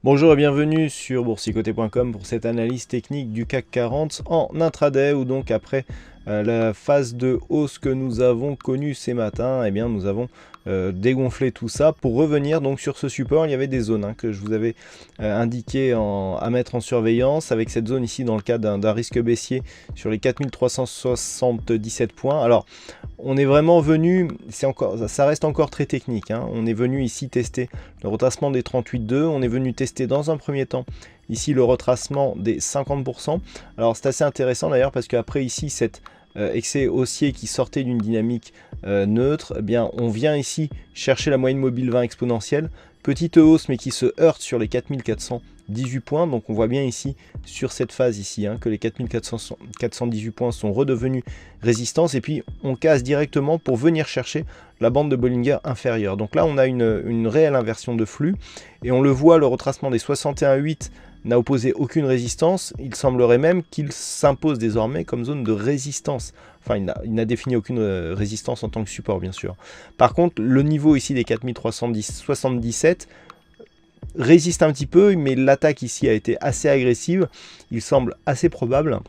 Bonjour et bienvenue sur boursicoté.com pour cette analyse technique du CAC 40 en intraday où donc après la phase de hausse que nous avons connue ces matins, eh bien nous avons dégonflé tout ça pour revenir donc sur ce support. Il y avait des zones que je vous avais indiqué à mettre en surveillance avec cette zone ici dans le cadre d'un risque baissier sur les 4377 points. Alors on est vraiment venu, ça reste encore très technique, on est venu ici tester le retracement des 38,2, on est venu tester dans un premier temps ici le retracement des 50%. Alors c'est assez intéressant d'ailleurs parce qu'après ici cet excès haussier qui sortait d'une dynamique neutre, eh bien on vient ici chercher la moyenne mobile 20 exponentielle, petite hausse mais qui se heurte sur les 4418 points. Donc on voit bien ici sur cette phase ici que les 4418 points sont redevenus résistance et puis on casse directement pour venir chercher la bande de Bollinger inférieure. Donc là on a une réelle inversion de flux et on le voit, le retracement des 61,8 n'a opposé aucune résistance. Il semblerait même qu'il s'impose désormais comme zone de résistance. Enfin, il n'a défini aucune résistance en tant que support, bien sûr. Par contre, le niveau ici des 4377 résiste un petit peu, mais l'attaque ici a été assez agressive. Il semble assez probable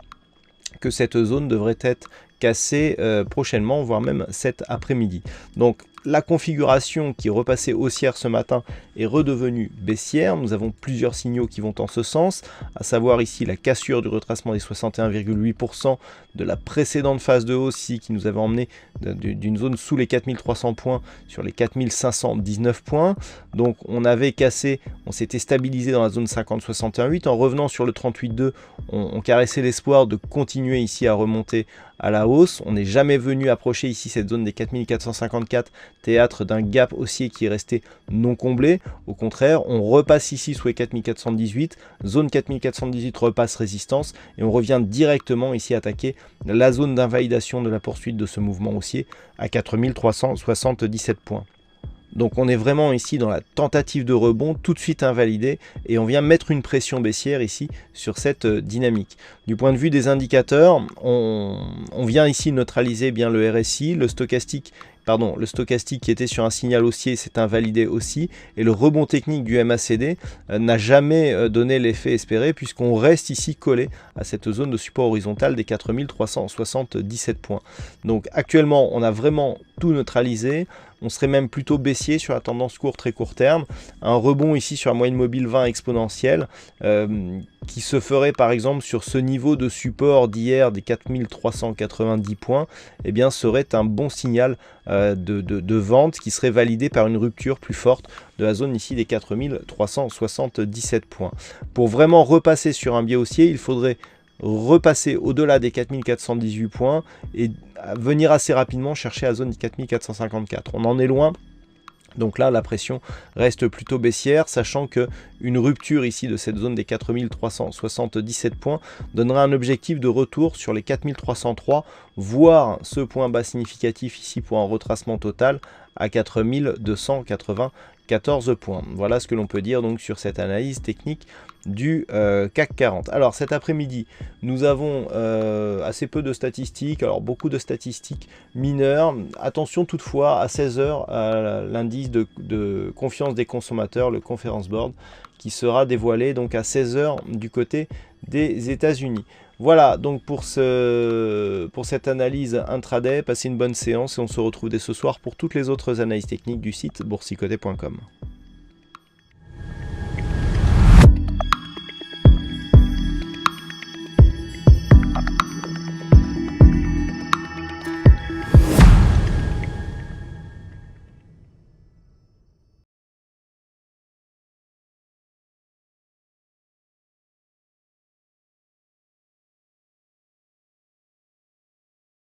que cette zone devrait être cassée prochainement, voire même cet après-midi. Donc la configuration qui repassait haussière ce matin est redevenue baissière. Nous avons plusieurs signaux qui vont en ce sens, à savoir ici la cassure du retracement des 61,8% de la précédente phase de hausse ici, qui nous avait emmené d'une zone sous les 4300 points sur les 4519 points. Donc on avait cassé, on s'était stabilisé dans la zone 50-61,8. En revenant sur le 38,2, on caressait l'espoir de continuer ici à remonter à la hausse. On n'est jamais venu approcher ici cette zone des 4454, théâtre d'un gap haussier qui est resté non comblé. Au contraire, on repasse ici sous les 4418, zone 4418 repasse résistance et on revient directement ici attaquer la zone d'invalidation de la poursuite de ce mouvement haussier à 4377 points. Donc on est vraiment ici dans la tentative de rebond tout de suite invalidée et on vient mettre une pression baissière ici sur cette dynamique. Du point de vue des indicateurs, on vient ici neutraliser bien le RSI, le stochastique qui était sur un signal haussier s'est invalidé aussi et le rebond technique du MACD n'a jamais donné l'effet espéré puisqu'on reste ici collé à cette zone de support horizontal des 4377 points. Donc actuellement on a vraiment tout neutralisé. On serait même plutôt baissier sur la tendance très court terme. Un rebond ici sur la moyenne mobile 20 exponentielle qui se ferait par exemple sur ce niveau de support d'hier des 4390 points, eh bien serait un bon signal de vente qui serait validé par une rupture plus forte de la zone ici des 4377 points. Pour vraiment repasser sur un biais haussier, il faudrait repasser au-delà des 4418 points et venir assez rapidement chercher la zone des 4454. On en est loin. Donc là, la pression reste plutôt baissière, sachant qu'une rupture ici de cette zone des 4377 points donnera un objectif de retour sur les 4303, voire ce point bas significatif ici pour un retracement total à 4294 points. Voilà ce que l'on peut dire donc sur cette analyse technique du CAC 40. Alors cet après-midi, nous avons assez peu de statistiques, alors beaucoup de statistiques mineures. Attention toutefois à 16 h à l'indice de confiance des consommateurs, le Conference Board, qui sera dévoilé donc à 16 h du côté des États-Unis. Voilà donc pour cette analyse intraday. Passez une bonne séance et on se retrouve dès ce soir pour toutes les autres analyses techniques du site boursicoté.com.